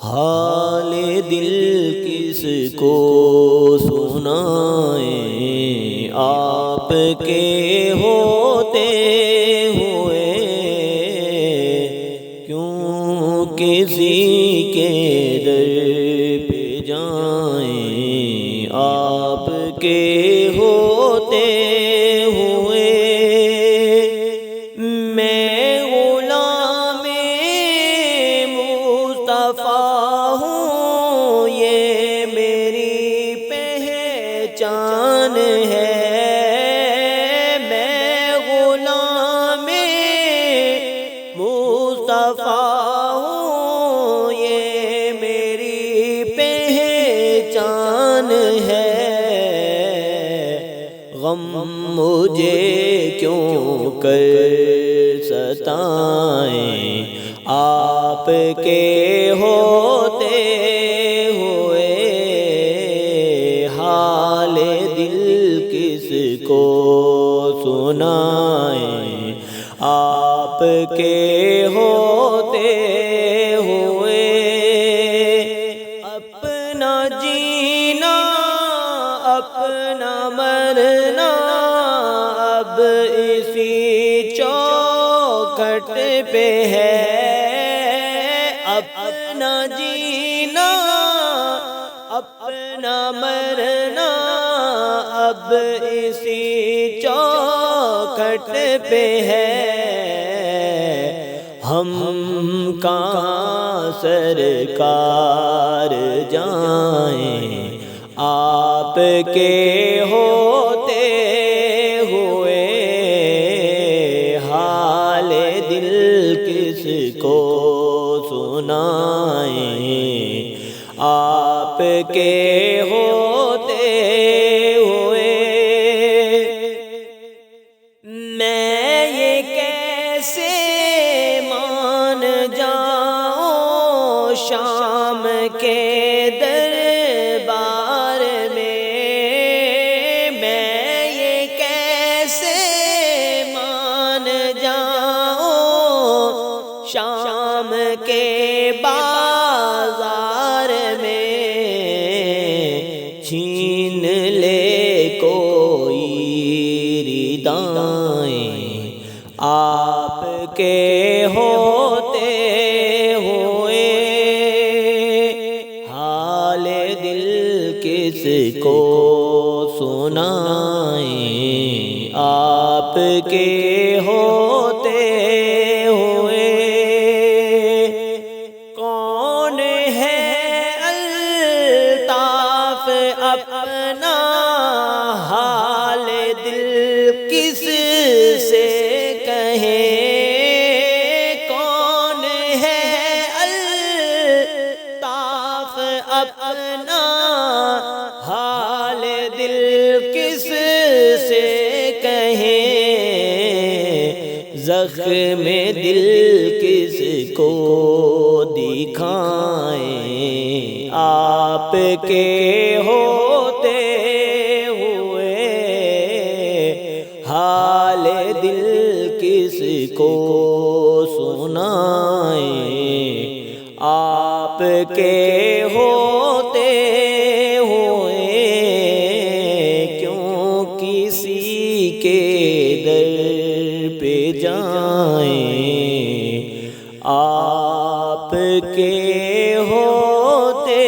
حال دل کس کو سنائیں آپ کے ہوتے ہوئے، کیوں کسی کے در پہ جائیں آپ کے ہوتے ہوئے۔ میں غلام مصطفیٰ ہوں، یہ میری پہچان ہے۔ میں غلام مصطفیٰ ہوں، یہ میری پہچان ہے۔ غم مجھے کیوں کر ستائیں آپ کے ہوتے ہوئے، حال دل کس کو سنائیں آپ کے ہوتے ہوئے۔ اپنا جینا اپنا مرنا اب اسی چوکھٹ پہ ہے۔ اپنا جینا اپنا مرنا اب اسی چوکھٹ پہ ہے۔ ہم کہاں سرکار جائیں آپ کے ہوتے ہوئے، حال دل کس کو سنائیں آپ کے ہوتے ہوئے۔ میں یہ کیسے مان جاؤں شام کے دربار میں، میں یہ کیسے مان جاؤں شام کے بازار میں۔ چھین لے کوئی ردائیں آپ کے ہوتے ہوئے، حال دل کس کو سنائیں آپ کے ہوتے ہوئے۔ کون ہے الطاف اپنا حال دل کس سے کہیں؟ کون ہے الطاف اپنا حال دل کس سے کہیں؟ زخم دل کس کو دکھائیں آپ کے ہوتے ہوئے، حال دل کس کو سنائیں آپ کے ہوتے ہوئے، کیوں کسی کے در پہ جائیں آپ کے ہوتے